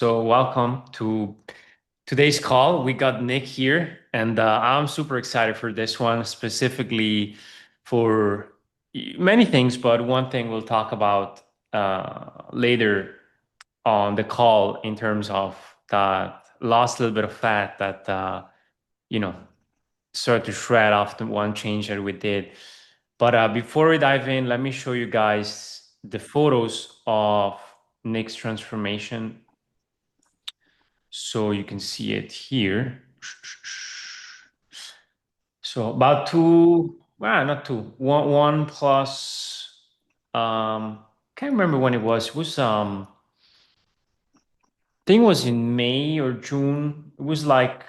So, welcome to today's call. We got Nick here, and I'm super excited for this one, specifically for many things, but one thing we'll talk about later on the call in terms of that lost little bit of fat that, you know, started to shred off the one change that we did. But before we dive in, let me show you guys the photos of Nick's transformation so you can see it here. So about not two, one plus, can't remember when it was. It was, I think it was in May or June. It was like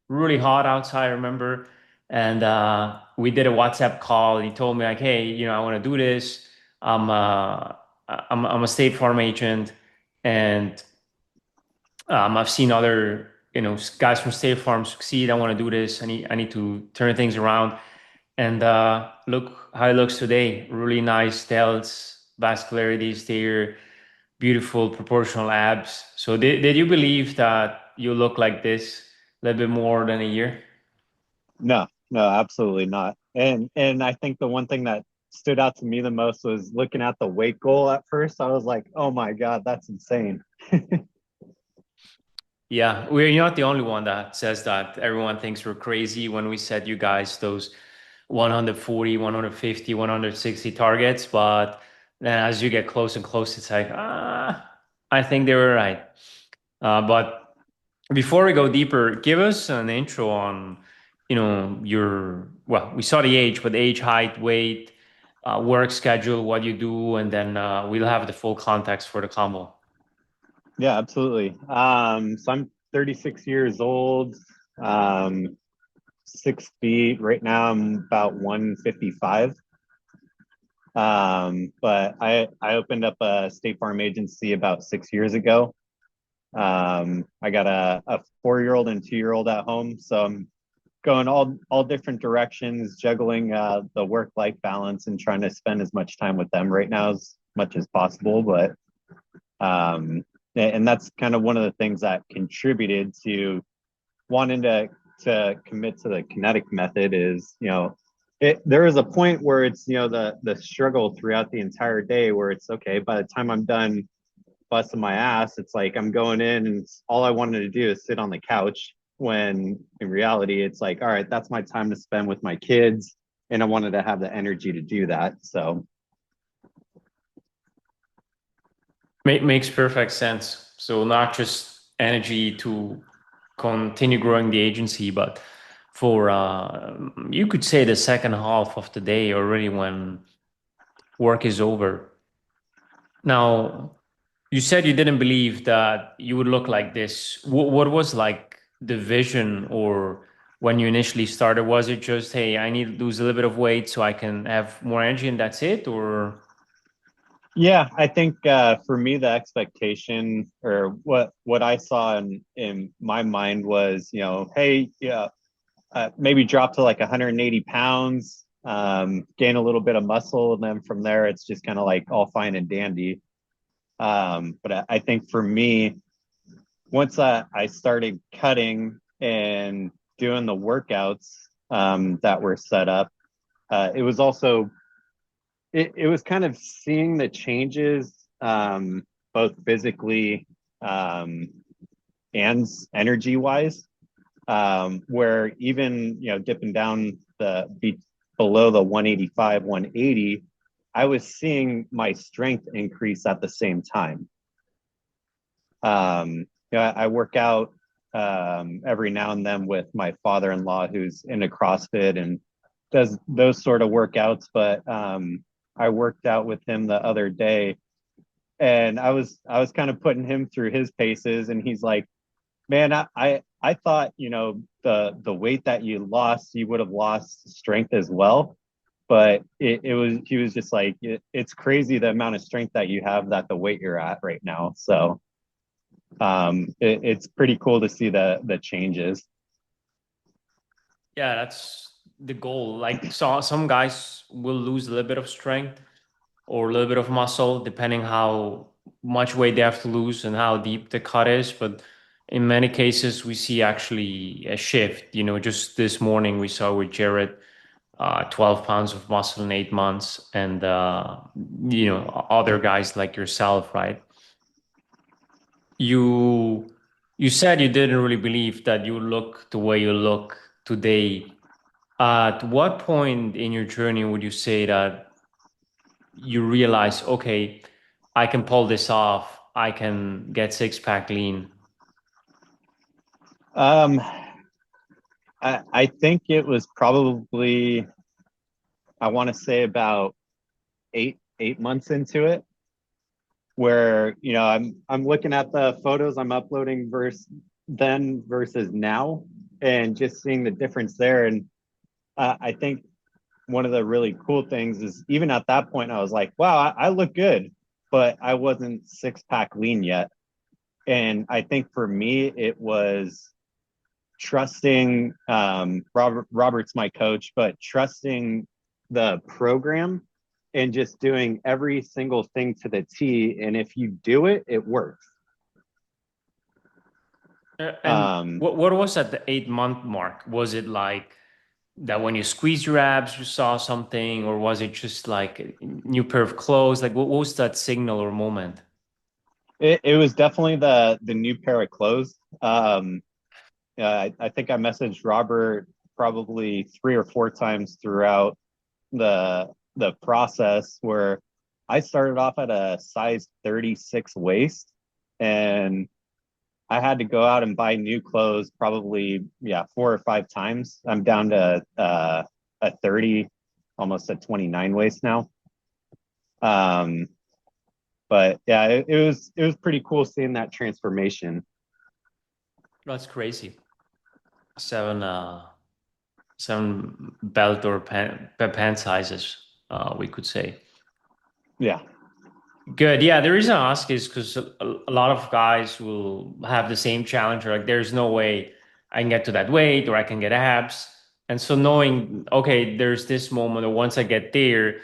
really hot outside, I remember. And we did a WhatsApp call. He told me like, hey, I want to do this. I'm, uh, I'm a State Farm agent, and I've seen other, guys from State Farm succeed. I want to do this. I need to turn things around. And look how it looks today. Really nice delts, vascularities there, beautiful proportional abs. So did you believe that you look like this a little bit more than a year? No, no, absolutely not. And I think the one thing that stood out to me the most was looking at the weight goal at first. I was like, oh my God, that's insane. Yeah, you're not the only one that says that. Everyone thinks we're crazy when we set you guys those 140, 150, 160 targets. But then as you get close and close, it's like, I think they were right. But before we go deeper, give us an intro on, well, we saw the age, but age, height, weight, work schedule, what you do, and then we'll have the full context for the combo. Yeah, absolutely. So I'm 36 years old, 6 feet. Right now I'm about 155. But I opened up a State Farm agency about 6 years ago. I got a 4-year-old and 2-year-old at home, so I'm going all different directions, juggling the work life balance and trying to spend as much time with them right now as much as possible. But and that's kind of one of the things that contributed to wanting to commit to the kinetic method is there is a point where it's the struggle throughout the entire day where it's okay by the time I'm done busting my ass, it's like I'm going in and all I wanted to do is sit on the couch. When in reality, it's like, all right, that's my time to spend with my kids. And I wanted to have the energy to do that. So, Makes perfect sense. So not just energy to continue growing the agency, but for you could say the second half of the day already when work is over. Now, you said you didn't believe that you would look like this. What was like the vision, or when you initially started? Was it just, hey, I need to lose a little bit of weight so I can have more energy and that's it? Or yeah, I think for me, the expectation or what I saw in my mind was, hey, yeah, maybe drop to like 180 pounds, gain a little bit of muscle, and then from there, it's just kind of like all fine and dandy. But I think for me, once I started cutting and doing the workouts that were set up, it was also it was kind of seeing the changes both physically um, and energy wise, where even dipping down below the 185, 180, I was seeing my strength increase at the same time. I work out every now and then with my father-in-law who's into CrossFit and does those sort of workouts. But I worked out with him the other day, and I was kind of putting him through his paces, and he's like, "Man, I thought the weight that you lost, you would have lost strength as well." But it was he was just like, it's crazy the amount of strength that you have that the weight you're at right now. So it's pretty cool to see the changes. yeah, that's the goal. Like, so some guys will lose a little bit of strength or a little bit of muscle, depending how much weight they have to lose and how deep the cut is. But in many cases, we see actually a shift. Just this morning we saw with Jared, 12 pounds of muscle in 8 months, and other guys like yourself, right? You you said you didn't really believe that you look the way you look today. At what point in your journey would you say that you realize, okay, I can pull this off, I can get six pack lean? Um, I think it was probably, I want to say about 8 months into it, where I'm looking at the photos I'm uploading versus then versus now, and just seeing the difference there. And I think one of the really cool things is even at that point I was like, wow, I look good, but I wasn't six pack lean yet. And I think for me it was trusting Robert's my coach, but trusting the program and just doing every single thing to the T. And if you do it, it works. And Um, what was at the 8 month mark? Was it like that when you squeezed your abs, you saw something, or was it just like a new pair of clothes? Like what was that signal or moment? it was definitely the new pair of clothes. I think I messaged Robert probably 3 or 4 times throughout the process, where I started off at a size 36 waist, and I had to go out and buy new clothes probably, yeah, 4 or 5 times. I'm down to a 30, almost a 29 waist now. Um, but yeah, it was pretty cool seeing that transformation. That's crazy. Seven seven belt or pant sizes, we could say. Yeah. Good. Yeah, the reason I ask is because a lot of guys will have the same challenge. Like, there's no way I can get to that weight or I can get abs. And so knowing, okay, there's this moment, or once I get there,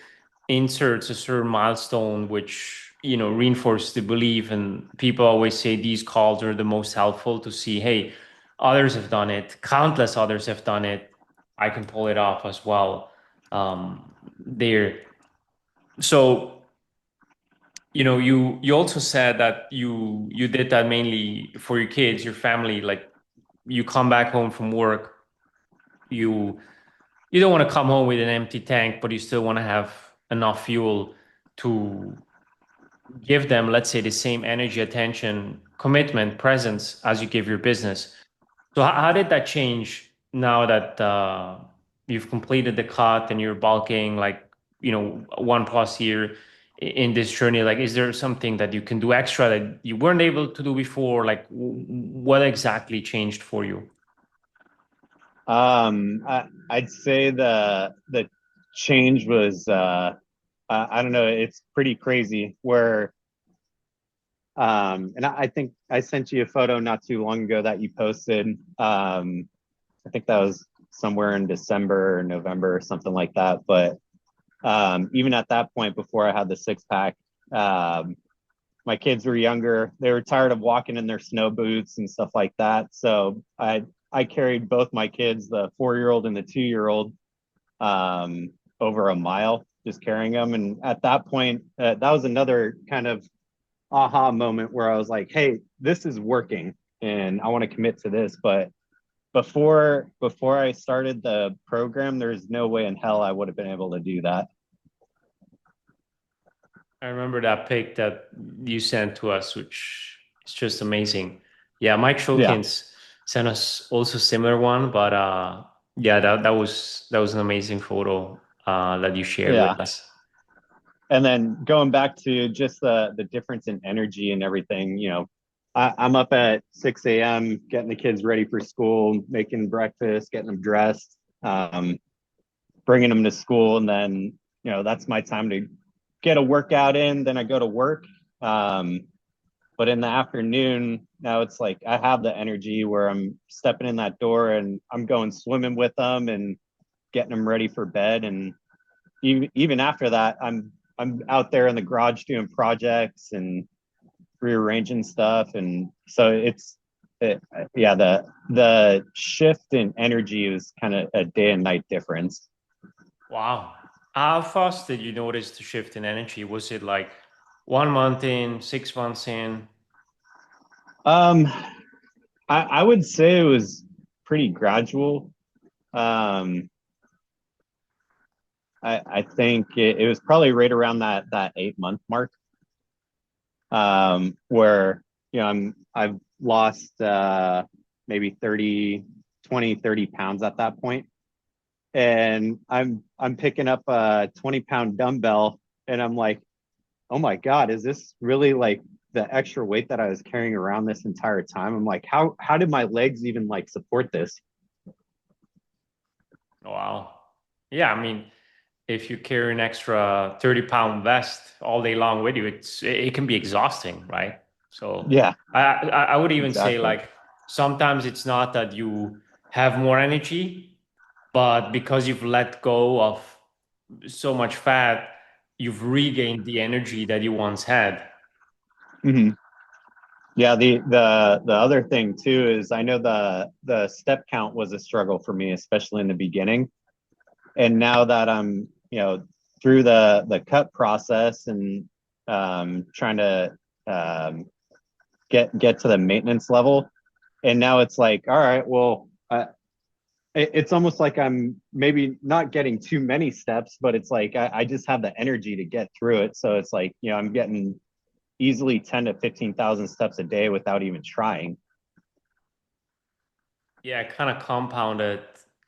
inserts a certain milestone, which, reinforces the belief. And people always say these calls are the most helpful to see, hey, others have done it, countless others have done it. I can pull it off as well. There. So you also said that you did that mainly for your kids, your family. Like, you come back home from work, you you don't want to come home with an empty tank, but you still want to have enough fuel to give them, let's say, the same energy, attention, commitment, presence as you give your business. So how did that change now that you've completed the cut and you're bulking, like, 1+ year in this journey? Like, is there something that you can do extra that you weren't able to do before? Like, what exactly changed for you? I'd say the change was I don't know, it's pretty crazy where and I think I sent you a photo not too long ago that you posted. I think that was somewhere in December or November or something like that. But even at that point, before I had the six pack, um, my kids were younger. They were tired of walking in their snow boots and stuff like that. So I carried both my kids, the 4 year old and the 2 year old, over a mile, just carrying them. And at that point, that was another kind of aha moment where I was like, hey, this is working and I want to commit to this. But before I started the program, there's no way in hell I would have been able to do that. I remember that pic that you sent to us, which is just amazing. Yeah, Mike Yeah. Shulkins sent us also similar one, but yeah, that was an amazing photo that you shared with Yeah. us. And then going back to just the difference in energy and everything, I'm up at 6 a.m. getting the kids ready for school, making breakfast, getting them dressed, bringing them to school, and then that's my time to get a workout in. Then I go to work. Um, but in the afternoon, now it's like I have the energy where I'm stepping in that door and I'm going swimming with them and getting them ready for bed. And even after that, I'm out there in the garage doing projects and rearranging stuff, and so yeah, the shift in energy is kind of a day and night difference. Wow. How fast did you notice the shift in energy? Was it like 1 month in, 6 months in? Um, I would say it was pretty gradual. Um, I think it was probably right around that 8 month mark, where I've lost maybe 30 pounds at that point, and I'm picking up a 20 pound dumbbell, and I'm like, oh my god, is this really like the extra weight that I was carrying around this entire time? I'm like, how did my legs even like support this? Wow. Yeah, I mean, if you carry an extra 30-pound vest all day long with you, it can be exhausting, right? So Yeah, I would even say exactly. like sometimes it's not that you have more energy, but because you've let go of so much fat, you've regained the energy that you once had. Mm-hmm. Yeah, the other thing too is I know the step count was a struggle for me, especially in the beginning. And now that I'm, through the cut process and trying to um, get to the maintenance level, and now it's like, all right, well, it's almost like I'm maybe not getting too many steps, but it's like I just have the energy to get through it. So it's like, I'm getting easily 10 to 15,000 steps a day without even trying. Yeah, kind of compounded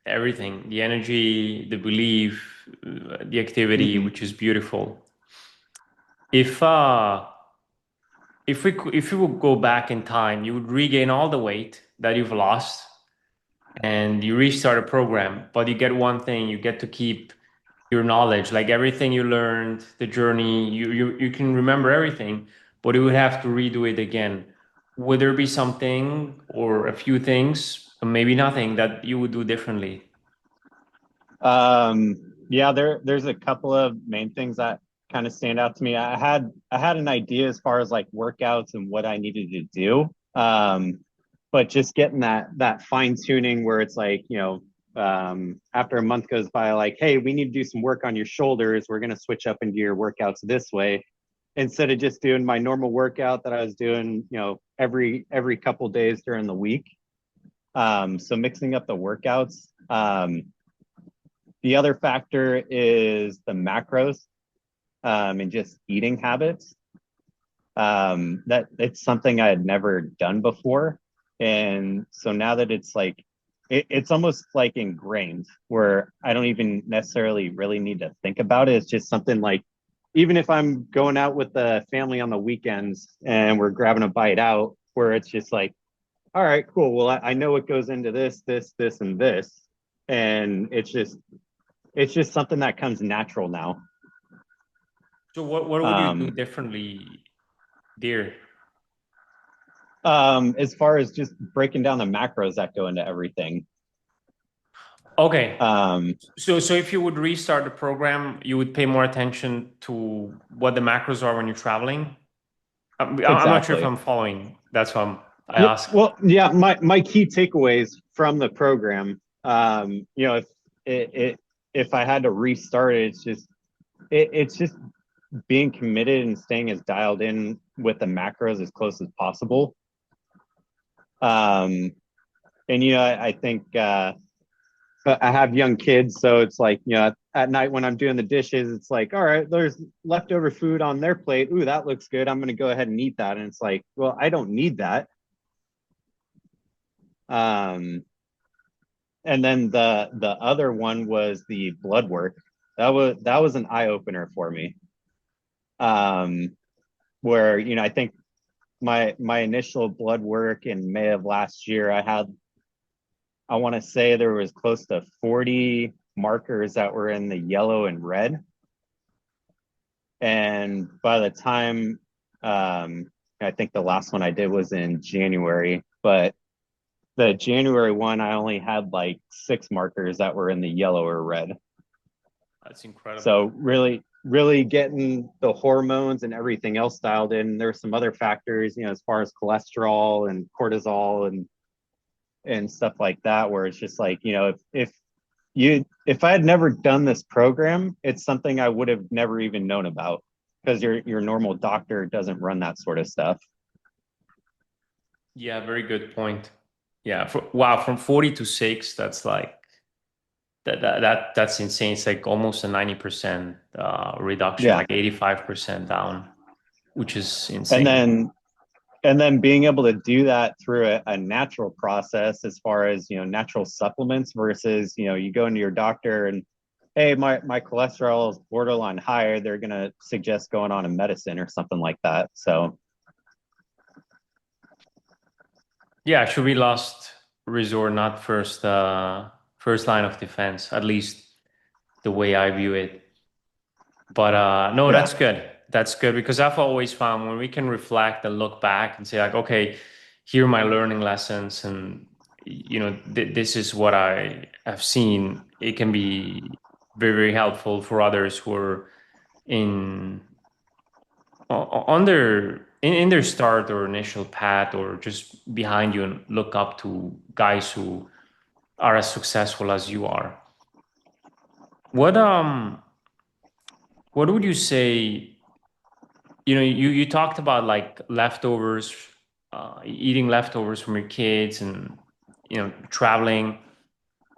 everything, the energy, the belief, the activity, Mm-hmm. which is beautiful. If if you would go back in time, you would regain all the weight that you've lost and you restart a program, but you get one thing, you get to keep your knowledge, like everything you learned, the journey, you can remember everything, but you would have to redo it again. Would there be something or a few things, maybe nothing, that you would do differently? Yeah, there's a couple of main things that kind of stand out to me. I had an idea as far as like workouts and what I needed to do. But just getting that fine tuning where it's like, after a month goes by, like, hey, we need to do some work on your shoulders. We're gonna switch up into your workouts this way instead of just doing my normal workout that I was doing, every couple days during the week. So mixing up the workouts. The other factor is the macros, and just eating habits. That it's something I had never done before. And so now that it's like, it's almost like ingrained where I don't even necessarily really need to think about it. It's just something like, even if I'm going out with the family on the weekends and we're grabbing a bite out, where it's just like, all right, cool. Well, I know what goes into this, and this. And it's just something that comes natural now. So what would you do Um, differently, dear? as far as just breaking down the macros that go into everything. Okay. Um, So if you would restart the program, you would pay more attention to what the macros are when you're traveling. I'm not sure if exactly. I'm following. That's why I Yeah. ask. Well, yeah. My key takeaways from the program, if if I had to restart it, it's just being committed and staying as dialed in with the macros as close as possible. Um, and I think I have young kids, so it's like, at night when I'm doing the dishes, it's like, all right, there's leftover food on their plate. Ooh, that looks good. I'm gonna go ahead and eat that. And it's like, well, I don't need that. Um, and then the other one was the blood work. That was an eye opener for me. Um, where I think my initial blood work in May of last year, I want to say there was close to 40 markers that were in the yellow and red. And by the time, I think the last one I did was in January, but the January one, I only had like 6 markers that were in the yellow or red. That's incredible. So really, really getting the hormones and everything else dialed in. There's some other factors, you know, as far as cholesterol and cortisol and stuff like that, where it's just like, you know, if I had never done this program, it's something I would have never even known about because your normal doctor doesn't run that sort of stuff. Yeah, very good point. Yeah, wow, from 40 to 6, that's like that's insane. It's like almost a 90% reduction, Yeah. like 85% down, which is And insane. then being able to do that through a natural process as far as, you know, natural supplements versus, you know, you go into your doctor and hey, my cholesterol is borderline higher, they're gonna suggest going on a medicine or something like that. So Yeah, should be last resort, not first line of defense, at least the way I view it. But no, yeah. that's good. That's good because I've always found when we can reflect and look back and say like, okay, here are my learning lessons, and this is what I have seen. It can be very, very helpful for others who are in on their in their start or initial path or just behind you and look up to guys who are as successful as you are. What what would you say? You talked about like leftovers, eating leftovers from your kids, and traveling.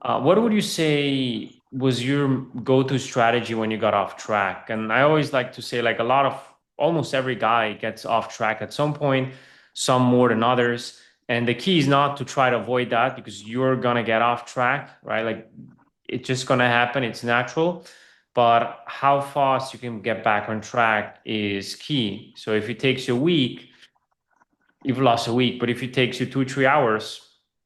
What would you say was your go-to strategy when you got off track? And I always like to say, like almost every guy gets off track at some point, some more than others. And the key is not to try to avoid that because you're gonna get off track, right? Like it's just gonna happen. It's natural. But how fast you can get back on track is key. So if it takes you a week, you've lost a week. But if it takes you 2, 3 hours,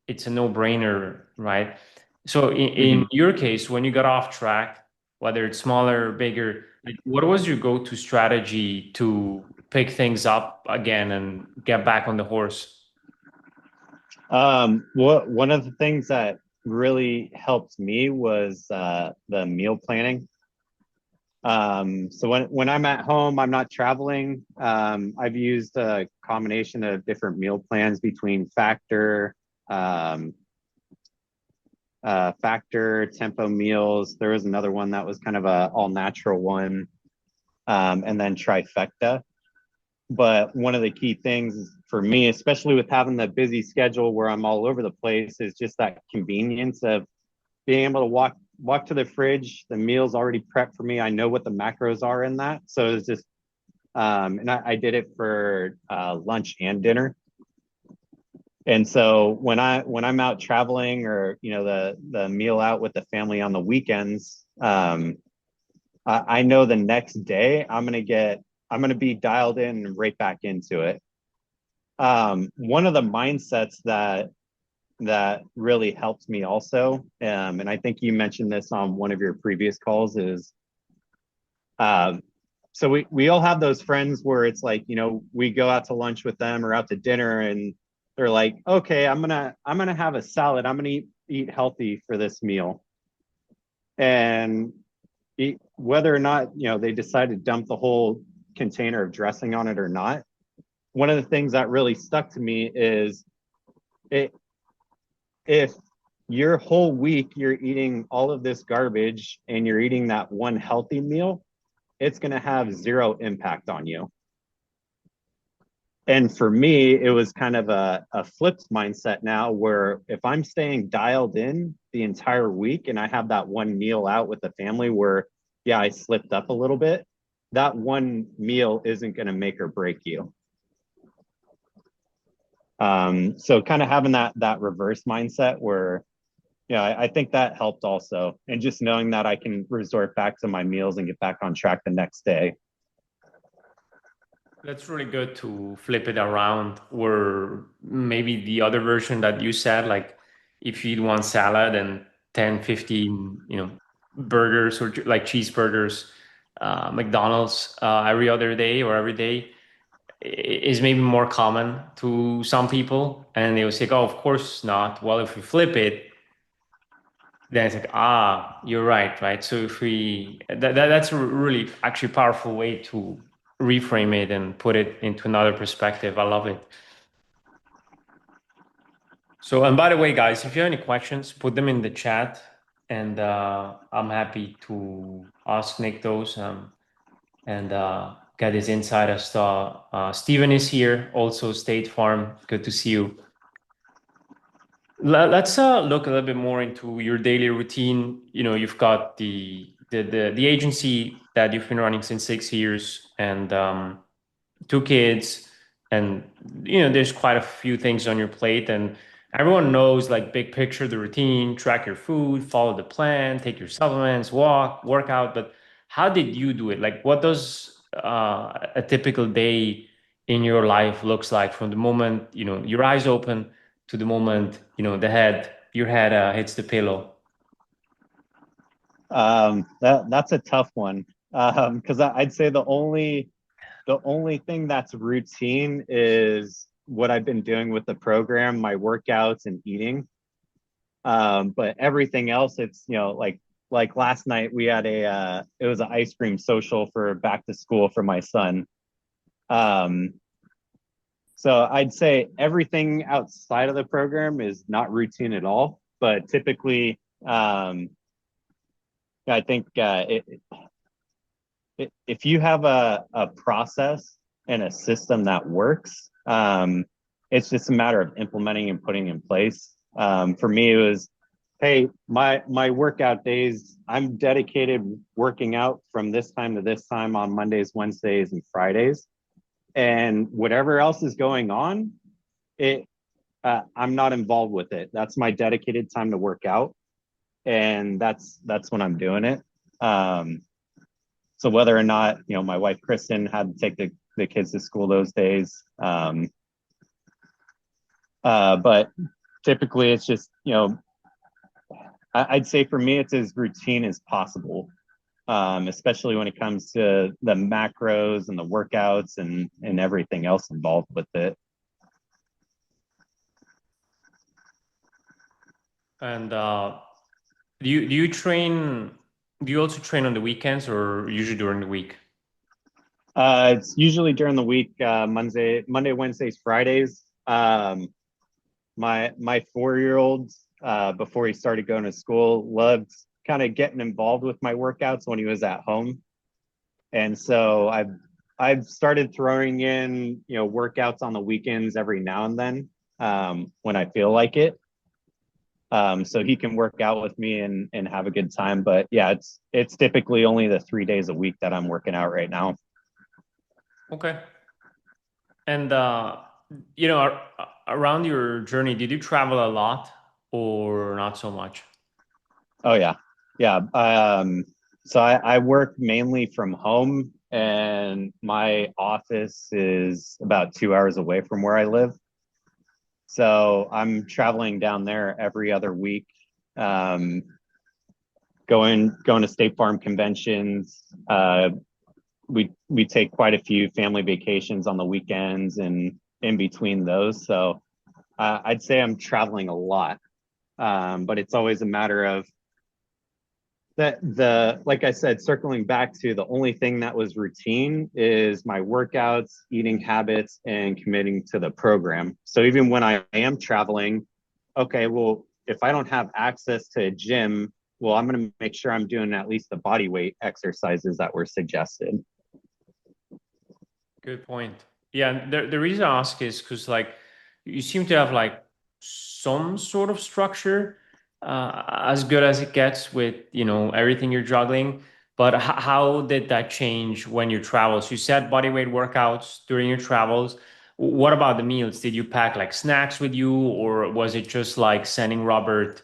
it's a no-brainer, right? So in Mm-hmm. your case, when you got off track, whether it's smaller or bigger, like, what was your go-to strategy to pick things up again and get back on the horse? What one of the things that really helped me was the meal planning. So when I'm at home, I'm not traveling. I've used a combination of different meal plans between um, Factor, Tempo Meals. There was another one that was kind of a all natural one, and then Trifecta. But one of the key things for me, especially with having the busy schedule where I'm all over the place, is just that convenience of being able to walk to the fridge. The meal's already prepped for me. I know what the macros are in that, so it's just and I did it for lunch and dinner. And so when I'm out traveling or you know the meal out with the family on the weekends, I know the next day I'm gonna be dialed in right back into it. One of the mindsets that really helped me also, and I think you mentioned this on one of your previous calls, is um, so we all have those friends where it's like, you know, we go out to lunch with them or out to dinner and they're like, okay, I'm gonna have a salad. I'm gonna eat healthy for this meal. And whether or not, you know, they decide to dump the whole container of dressing on it or not, one of the things that really stuck to me is it if your whole week you're eating all of this garbage and you're eating that one healthy meal, it's going to have zero impact on you. And for me, it was kind of a flipped mindset now where if I'm staying dialed in the entire week and I have that one meal out with the family where, yeah, I slipped up a little bit, that one meal isn't going to make or break you. So kind of having that reverse mindset where, yeah, I think that helped also. And just knowing that I can resort back to my meals and get back on track the next day. That's really good to flip it around, or maybe the other version that you said, like if you eat one salad and 10, 15, burgers or like cheeseburgers, McDonald's every other day or every day is maybe more common to some people. And they will say, oh, of course not. Well, if we flip it, then it's like, ah, you're right, right? So if we that's a really actually powerful way to reframe it and put it into another perspective. I love it. So, and by the way, guys, if you have any questions, put them in the chat, and I'm happy to ask Nick those and get his insight as to. Steven is here, also State Farm. Good to see you. Let's look a little bit more into your daily routine. You know, you've got the agency that you've been running since 6 years, and two kids, and you know there's quite a few things on your plate, and everyone knows like big picture the routine, track your food, follow the plan, take your supplements, walk, work out. But how did you do it? Like what does a typical day in your life looks like from the moment you know your eyes open to the moment you know your head hits the pillow? That's a tough one. Because I'd say the only thing that's routine is what I've been doing with the program, my workouts and eating. But everything else, it's like last night we had a it was an ice cream social for back to school for my son. Um, so I'd say everything outside of the program is not routine at all. But typically, I think if you have a process and a system that works, it's just a matter of implementing and putting in place. For me, it was, hey, my workout days, I'm dedicated working out from this time to this time on Mondays, Wednesdays, and Fridays, and whatever else is going on, it I'm not involved with it. That's my dedicated time to work out, and that's when I'm doing it. Um, so whether or not my wife Kristen had to take the kids to school those days, but typically it's just I'd say for me it's as routine as possible, especially when it comes to the macros and the workouts and everything else involved with it. And do you train? Do you also train on the weekends or usually during the week? It's usually during the week, Monday, Wednesdays, Fridays. My 4 year old, before he started going to school, loved kind of getting involved with my workouts when he was at home, and so I've started throwing in workouts on the weekends every now and then, when I feel like it, so he can work out with me and have a good time. But yeah, it's typically only the 3 days a week that I'm working out right now. Okay. And you know, around your journey, did you travel a lot or not so much? Oh yeah, yeah. So I work mainly from home, and my office is about 2 hours away from where I live. So I'm traveling down there every other week, um, going to State Farm conventions. We take quite a few family vacations on the weekends and in between those. So I'd say I'm traveling a lot, but it's always a matter of that the like I said, circling back to the only thing that was routine is my workouts, eating habits, and committing to the program. So even when I am traveling, okay, well, if I don't have access to a gym, well, I'm going to make sure I'm doing at least the body weight exercises that were suggested. Good point. Yeah, and the reason I ask is because like you seem to have like some sort of structure, as good as it gets with you know everything you're juggling. But how did that change when you travel? So you said body weight workouts during your travels. What about the meals? Did you pack like snacks with you, or was it just like sending Robert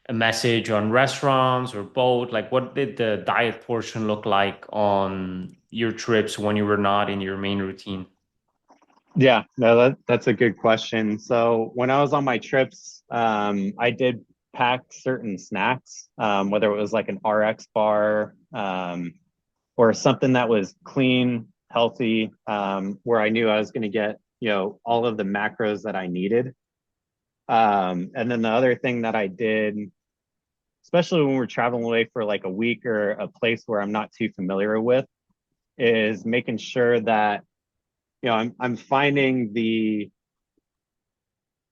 a message on restaurants or boat? Like, what did the diet portion look like on your trips when you were not in your main routine? Yeah, no, that's a good question. So when I was on my trips, I did pack certain snacks, whether it was like an RX bar, or something that was clean, healthy, where I knew I was going to get, all of the macros that I needed. And then the other thing that I did especially when we're traveling away for like a week or a place where I'm not too familiar with, is making sure that I'm finding the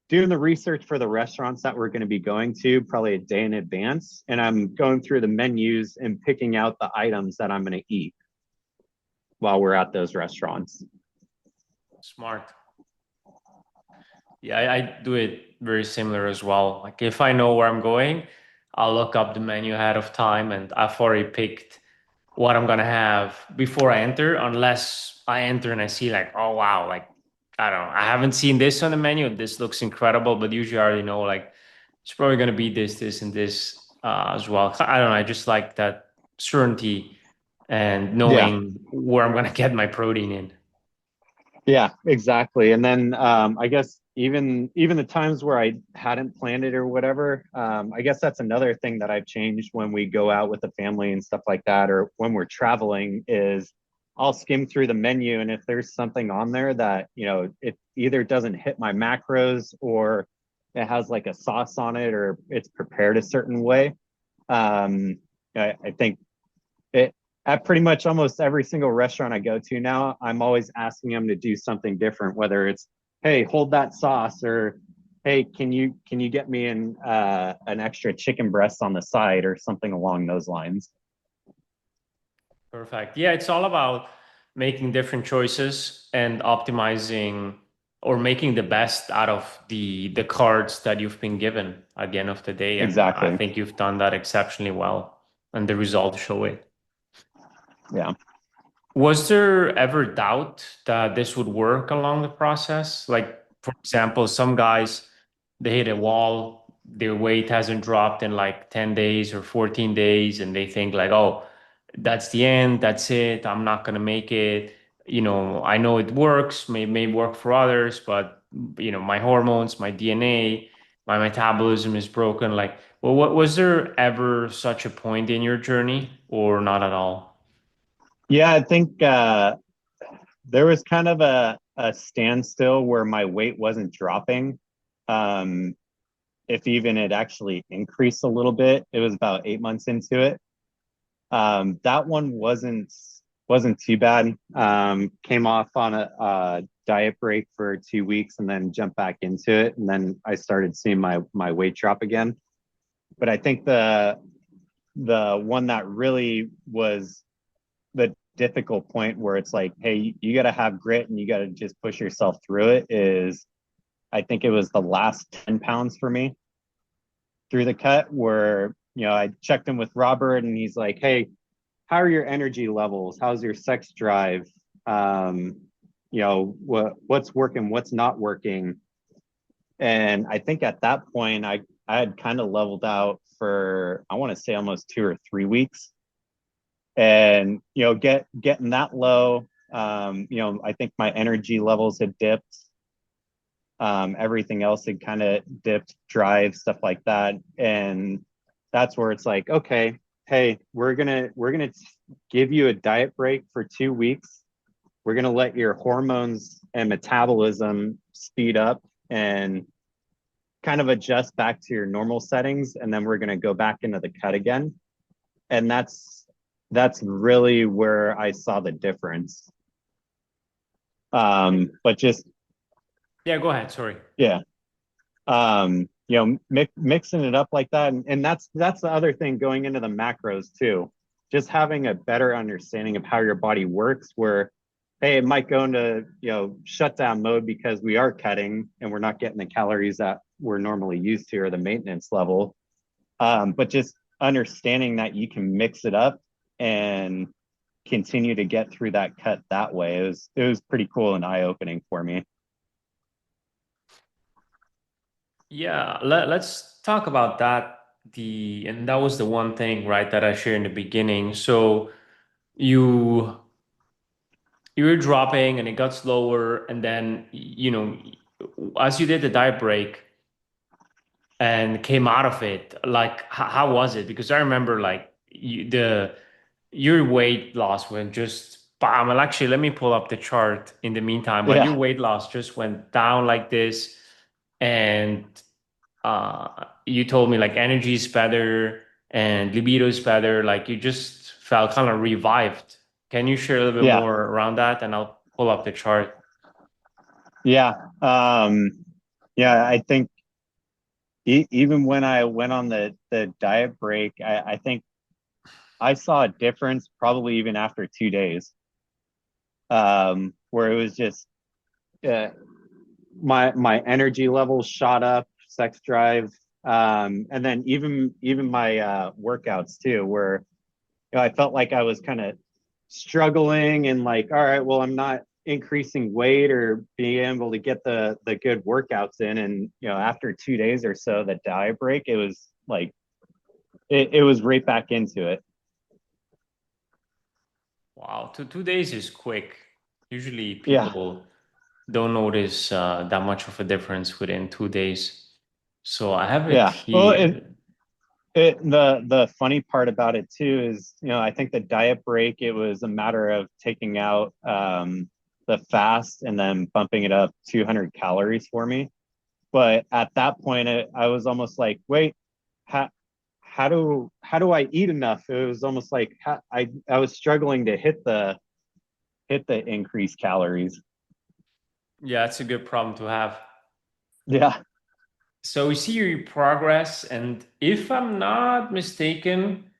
doing the research for the restaurants that we're going to be going to probably a day in advance, and I'm going through the menus and picking out the items that I'm going to eat while we're at those restaurants. Smart. Yeah, I do it very similar as well. Like if I know where I'm going, I'll look up the menu ahead of time and I've already picked what I'm gonna have before I enter, unless I enter and I see like, oh wow, like I don't know, I haven't seen this on the menu. This looks incredible, but usually I already know like it's probably gonna be this, this, and this as well. I don't know, I just like that certainty and Yeah, knowing where I'm gonna get my protein in. yeah, exactly. And then I guess even the times where I hadn't planned it or whatever, I guess that's another thing that I've changed when we go out with the family and stuff like that, or when we're traveling, is I'll skim through the menu, and if there's something on there that it either doesn't hit my macros or it has like a sauce on it or it's prepared a certain way, um, I think it at pretty much almost every single restaurant I go to now, I'm always asking them to do something different, whether it's, hey, hold that sauce, or hey, can you get me an extra chicken breast on the side or something along those lines. Perfect. Yeah, it's all about making different choices and optimizing or making the best out of the cards that you've been given at the end of the day. And I Exactly. think you've done that exceptionally well, and the results show it. Yeah. Was there ever doubt that this would work along the process? Like, for example, some guys, they hit a wall, their weight hasn't dropped in like 10 days or 14 days, and they think like, oh, that's the end, that's it, I'm not gonna make it. I know it works, may work for others, but my hormones, my DNA, my metabolism is broken. Like, well, what was there ever such a point in your journey or not at all? Yeah, I think there was kind of a standstill where my weight wasn't dropping. Um, if even it actually increased a little bit, it was about 8 months into it. That one wasn't too bad. Came off on a diet break for 2 weeks and then jumped back into it, and then I started seeing my weight drop again. But I think the one that really was the difficult point where it's like, hey, you got to have grit and you got to just push yourself through it, is I think it was the last 10 pounds for me through the cut, where I checked in with Robert and he's like, hey, how are your energy levels? How's your sex drive? Um, what's working, what's not working? And I think at that point, I had kind of leveled out for, I want to say, almost 2 or 3 weeks, and getting that low. I think my energy levels had dipped. Everything else had kind of dipped, drive, stuff like that, and that's where it's like, okay, hey, we're gonna give you a diet break for 2 weeks. We're gonna let your hormones and metabolism speed up and kind of adjust back to your normal settings, and then we're gonna go back into the cut again. And that's really where I saw the difference. But just Yeah, go ahead. Sorry. yeah, mixing it up like that, and that's the other thing going into the macros too. Just having a better understanding of how your body works, where hey, it might go into shutdown mode because we are cutting and we're not getting the calories that we're normally used to or the maintenance level. But just understanding that you can mix it up and continue to get through that cut that way, it was pretty cool and eye opening for me. Yeah, let's talk about that. And that was the one thing, right, that I shared in the beginning. So you you were dropping and it got slower, and then as you did the diet break and came out of it, like how was it? Because I remember like your weight loss went just bam. Well, actually, let me pull up the chart in the meantime. But your Yeah, weight loss just went down like this, and you told me like energy is better. and libido is better. Like you just felt kind of revived. Can you share a little bit Yeah. more around that? And I'll pull up the chart. Yeah. Yeah, I think even when I went on the diet break, I think I saw a difference probably even after 2 days, where it was just uh, my energy levels shot up, sex drive, and then even my workouts too, where I felt like I was kind of struggling and like, all right, well, I'm not increasing weight or being able to get the good workouts in. And after 2 days or so, the diet break, it was like it was right back into it. Wow, 2 days is quick. Usually Yeah, people don't notice that much of a difference within 2 days. So I have it yeah. Well, here. the funny part about it too is, I think the diet break, it was a matter of taking out the fast and then bumping it up 200 calories for me. But at that point, I was almost like, wait, how how do I eat enough? It was almost like I was struggling to hit the increased calories. Yeah, it's a good problem to have. Yeah. So we see your progress, and if I'm not mistaken,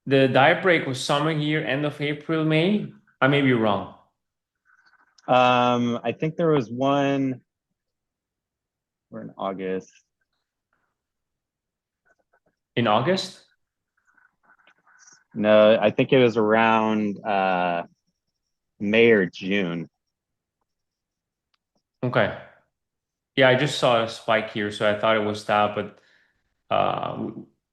the diet break was somewhere here, end of April, May. I may be wrong. I think there was one. We're in August. In August? No, I think it was around May or June. Okay. Yeah, I just saw a spike here, so I thought it was that, but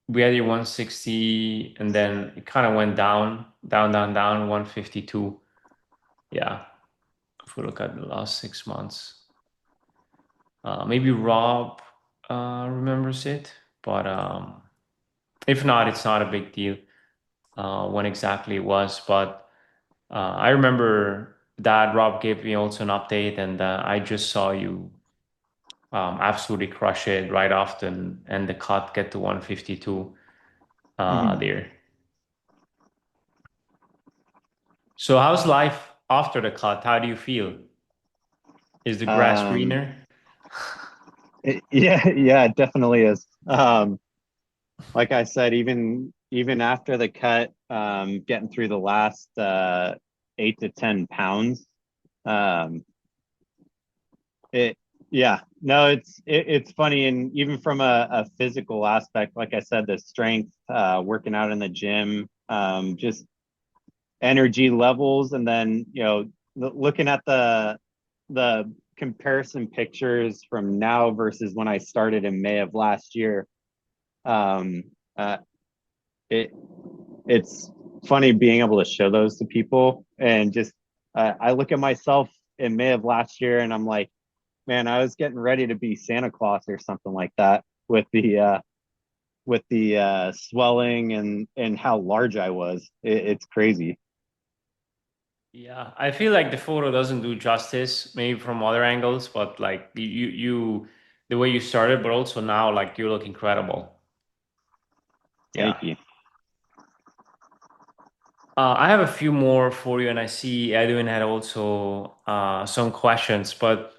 we had your 160 and then it kind of went down, down, down, down, 152. Yeah, if we look at the last 6 months. Maybe Rob remembers it, but if not, it's not a big deal when exactly it was. But I remember that Rob gave me also an update, and I just saw you absolutely crush it right often, and the cut get to 152 Mhm. there. So how's life after the cut? How do you feel? Is the grass Um, greener? yeah, yeah, it definitely is. Like I said, even after the cut, getting through the last 8 to 10 pounds, um, it yeah, no, it's funny, and even from a physical aspect, like I said, the strength, working out in the gym, just energy levels, and then looking at the comparison pictures from now versus when I started in May of last year. um uh, it it's funny being able to show those to people, and just I look at myself in May of last year and I'm like, man, I was getting ready to be Santa Claus or something like that with the swelling and how large I was. It's crazy. Yeah, I feel like the photo doesn't do justice, maybe from other angles, but like the way you started, but also now, like you look incredible. Thank Yeah. you. I have a few more for you, and I see Edwin had also some questions, but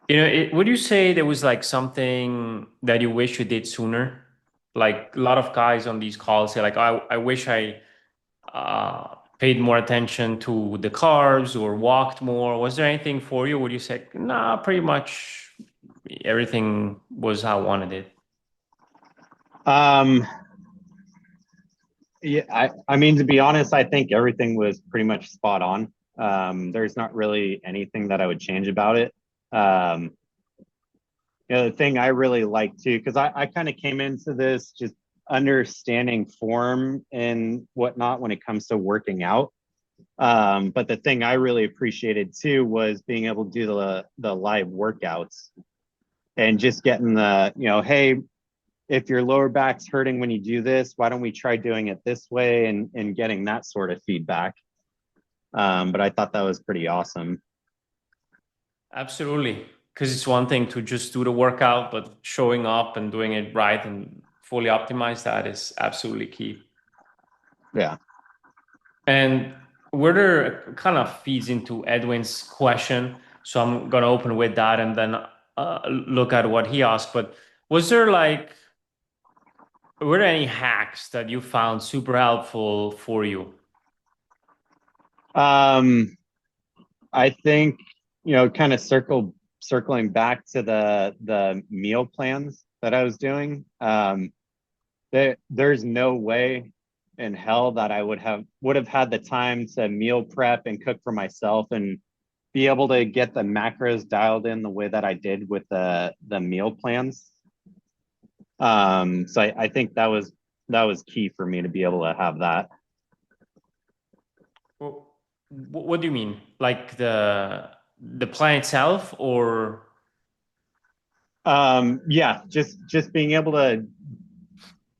would you say there was like something that you wish you did sooner? Like a lot of guys on these calls say, like, I wish I paid more attention to the carbs or walked more. Was there anything for you? Would you say, nah, pretty much everything was how I wanted it? um Yeah, I mean, to be honest, I think everything was pretty much spot on. There's not really anything that I would change about it. Um, the thing I really like too, because I kind of came into this just understanding form and whatnot when it comes to working out. But the thing I really appreciated too was being able to do the live workouts and just getting hey, if your lower back's hurting when you do this, why don't we try doing it this way, and getting that sort of feedback. But I thought that was pretty awesome. Absolutely. Because it's one thing to just do the workout, but showing up and doing it right and fully optimize that is absolutely key. Yeah. And where there kind of feeds into Edwin's question, so I'm gonna open with that and then look at what he asked. But was there like, were there any hacks that you found super helpful for you? Um, I think, kind of circling back to the meal plans that I was doing. There's no way in hell that I would have had the time to meal prep and cook for myself and be able to get the macros dialed in the way that I did with the meal plans. So I think that was key for me to be able to have that. What do you mean? Like the plan itself, or Yeah, just being able to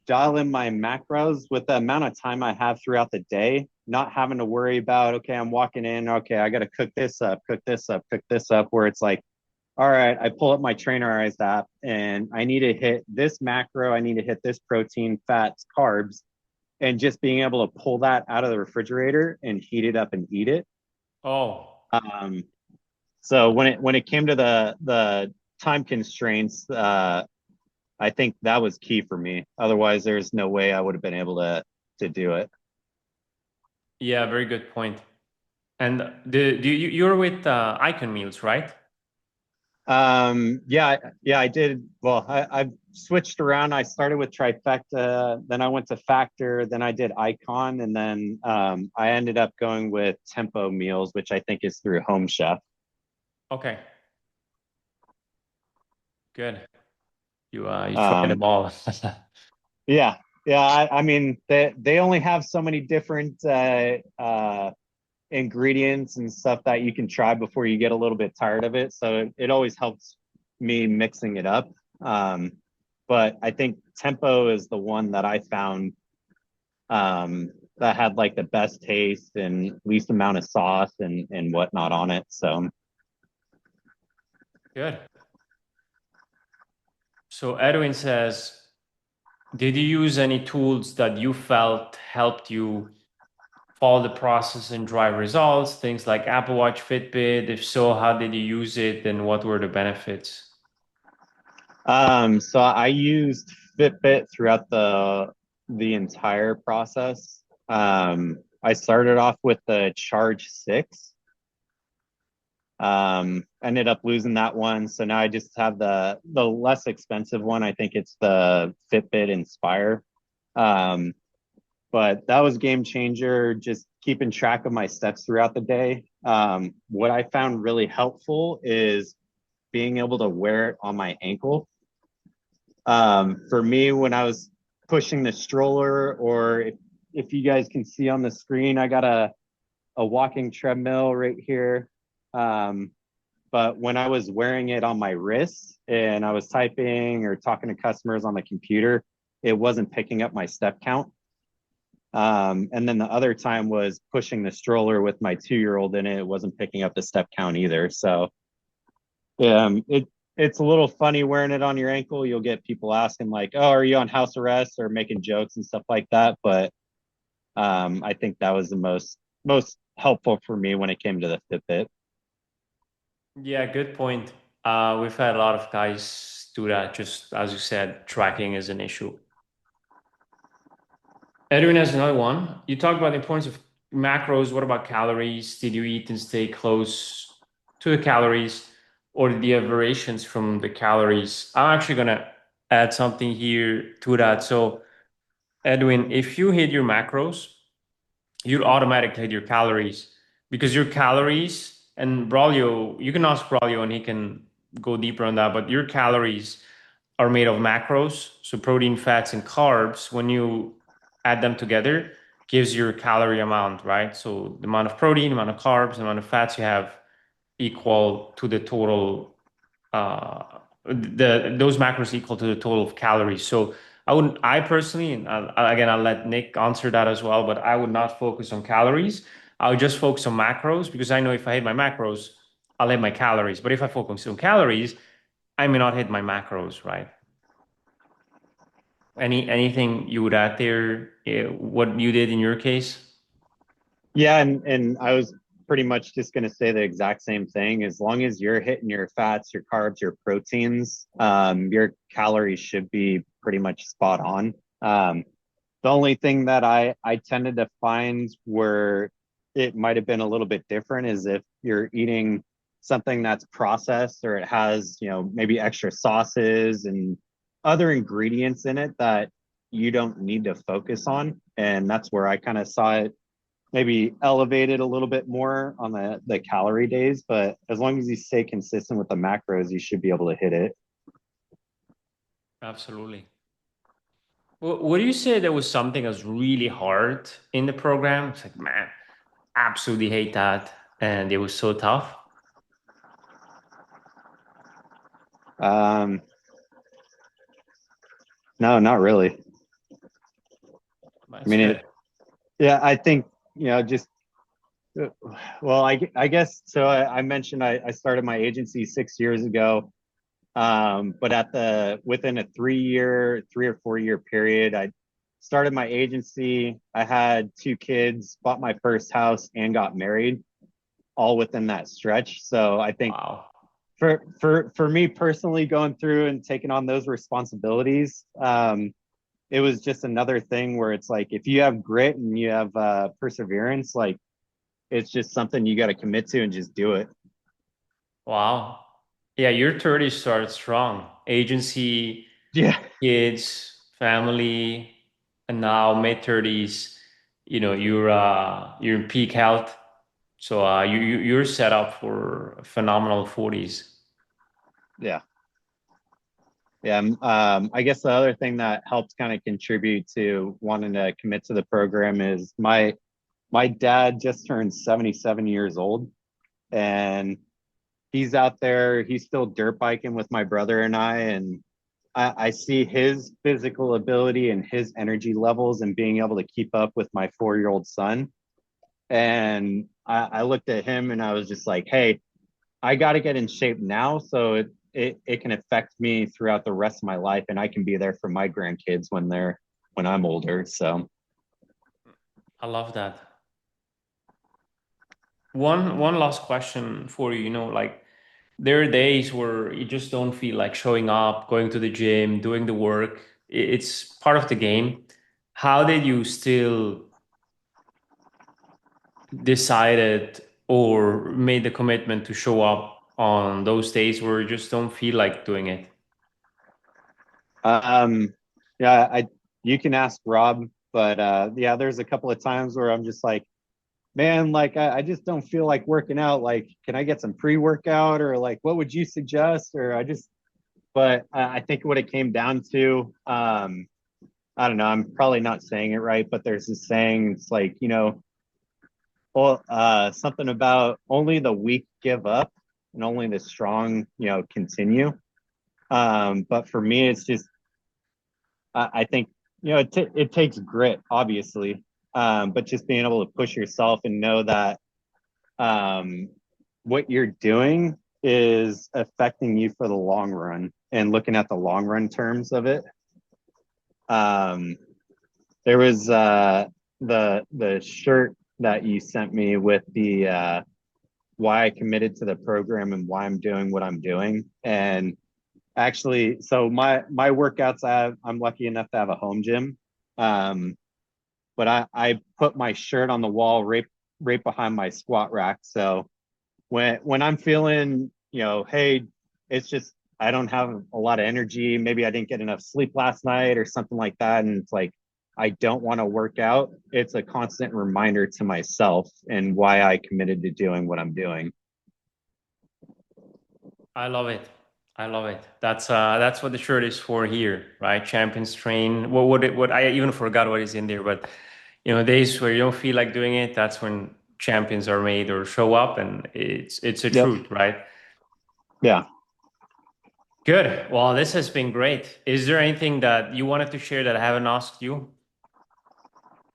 dial in my macros with the amount of time I have throughout the day, not having to worry about, okay, I'm walking in, okay, I got to cook this up, cook this up, cook this up, where it's like, all right, I pull up my Trainerized app and I need to hit this macro, I need to hit this protein, fats, carbs, and just being able to pull that out of the refrigerator and heat it up and eat it. oh, Um, so when it came to the time constraints, I think that was key for me. Otherwise, there's no way I would have been able to do it. yeah, very good point. And you're with Icon Meals, right? Yeah, I did. Well, I've switched around. I started with Trifecta, then I went to Factor, then I did Icon, and then I ended up going with Tempo Meals, which I think is through Home Chef. Okay, good. You tried them Um, all. yeah, yeah. I mean, they only have so many different ingredients and stuff that you can try before you get a little bit tired of it. So it always helps me mixing it up. Um, but I think Tempo is the one that I found that had like the best taste and least amount of sauce and whatnot on it. So Good. So Edwin says, did you use any tools that you felt helped you follow the process and drive results? Things like Apple Watch, Fitbit. If so, how did you use it and what were the benefits? so I used Fitbit throughout the entire process. I started off with the Charge 6. Ended up losing that one, so now I just have the less expensive one. I think it's the Fitbit Inspire. Um, but that was game changer, just keeping track of my steps throughout the day. What I found really helpful is being able to wear it on my ankle. For me, when I was pushing the stroller, or if you guys can see on the screen, I got a walking treadmill right here. Um, but when I was wearing it on my wrist and I was typing or talking to customers on the computer, it wasn't picking up my step count. And then the other time was pushing the stroller with my 2-year-old in it. It wasn't picking up the step count either. So it's a little funny wearing it on your ankle. You'll get people asking like, "Oh, are you on house arrest?" or making jokes and stuff like that. But I think that was the most helpful for me when it came to the Fitbit. Yeah, good point. We've had a lot of guys do that. Just as you said, tracking is an issue. Edwin has another one. You talked about the importance of macros. What about calories? Did you eat and stay close to the calories, or did you have variations from the calories? I'm actually gonna add something here to that. So, Edwin, if you hit your macros, you automatically hit your calories because your calories and Braulio, you can ask Braulio and he can go deeper on that, but your calories are made of macros, so protein, fats, and carbs. When you add them together, gives your calorie amount, right? So the amount of protein, amount of carbs, the amount of fats you have equal to the total those macros equal to the total of calories. So I personally, and again, I'll let Nick answer that as well, but I would not focus on calories. I would just focus on macros because I know if I hit my macros, I'll hit my calories. But if I focus on calories, I may not hit my macros, right? Anything you would add there? What you did in your case? Yeah, and I was pretty much just going to say the exact same thing. As long as you're hitting your fats, your carbs, your proteins, your calories should be pretty much spot on. The only thing that I tended to find where it might have been a little bit different is if you're eating something that's processed or it has, maybe extra sauces and other ingredients in it that you don't need to focus on. And that's where I kind of saw it maybe elevated a little bit more on the calorie days. But as long as you stay consistent with the macros, you should be able to hit it. Absolutely. Would you say there was something that was really hard in the program? It's like, man, absolutely hate that. And it was so tough. Um, no, not really. I That's mean, good. yeah, I think, just well, I guess so. I mentioned I started my agency 6 years ago, but at the within a 3 or 4 year period, I started my agency. I had two kids, bought my first house, and got married, all within that stretch. So I think Wow. for me personally, going through and taking on those responsibilities, it was just another thing where it's like if you have grit and you have perseverance, like it's just something you got to commit to and just do it. Wow. Yeah, your 30s started strong. Agency, Yeah, kids, family, and now mid 30s, you're in peak health. So you're set up for phenomenal 40s. yeah, yeah. I guess the other thing that helped kind of contribute to wanting to commit to the program is my dad just turned 77 years old, and he's out there. He's still dirt biking with my brother and and I see his physical ability and his energy levels and being able to keep up with my 4 year old son. And I looked at him and I was just like, hey, I got to get in shape now so it can affect me throughout the rest of my life and I can be there for my grandkids when I'm older. So I love that. One last question for you, like there are days where you just don't feel like showing up, going to the gym, doing the work. It's part of the game. How did you still decided or made the commitment to show up on those days where you just don't feel like doing it? um yeah, I you can ask Rob, but yeah, there's a couple of times where I'm just like, man, like I just don't feel like working out. Like, can I get some pre-workout or like what would you suggest? Or but I think what it came down to, I don't know, I'm probably not saying it right, but there's this saying, it's like, well, something about only the weak give up and only the strong, continue. But for me, it's just, I think, it takes grit, obviously, but just being able to push yourself and know that um, what you're doing is affecting you for the long run and looking at the long run terms of it. Um, there was the shirt that you sent me with the why I committed to the program and why I'm doing what I'm doing. And actually, so my workouts, I'm lucky enough to have a home gym. Um, but I put my shirt on the wall right behind my squat rack. So when I'm feeling, hey, it's just I don't have a lot of energy. Maybe I didn't get enough sleep last night or something like that. And it's like I don't want to work out. It's a constant reminder to myself and why I committed to doing what I'm doing. I love it. I love it. That's what the shirt is for here, right? Champions train. What I even forgot what is in there, but days where you don't feel like doing it, that's when champions are made or show up, and it's a Yep. truth, right? Yeah. Good. Well, this has been great. Is there anything that you wanted to share that I haven't asked you?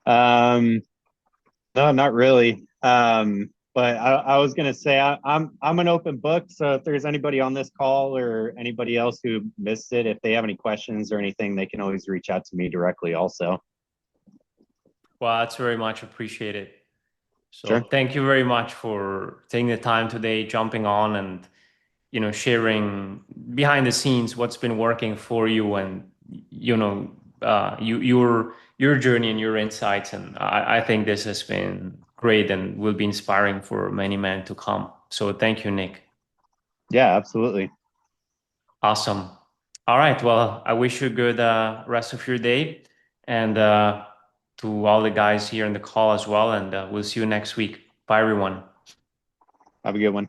Um, no, not really. But I was gonna say I'm an open book. So if there's anybody on this call or anybody else who missed it, if they have any questions or anything, they can always reach out to me directly. Also, Well, that's very much appreciated. sure. So thank you very much for taking the time today, jumping on and sharing behind the scenes what's been working for you and your journey and your insights. And I think this has been great and will be inspiring for many men to come. So thank you, Nick. Yeah, absolutely. Awesome. All right. Well, I wish you a good rest of your day and to all the guys here in the call as well. And we'll see you next week. Bye, everyone. Have a good one.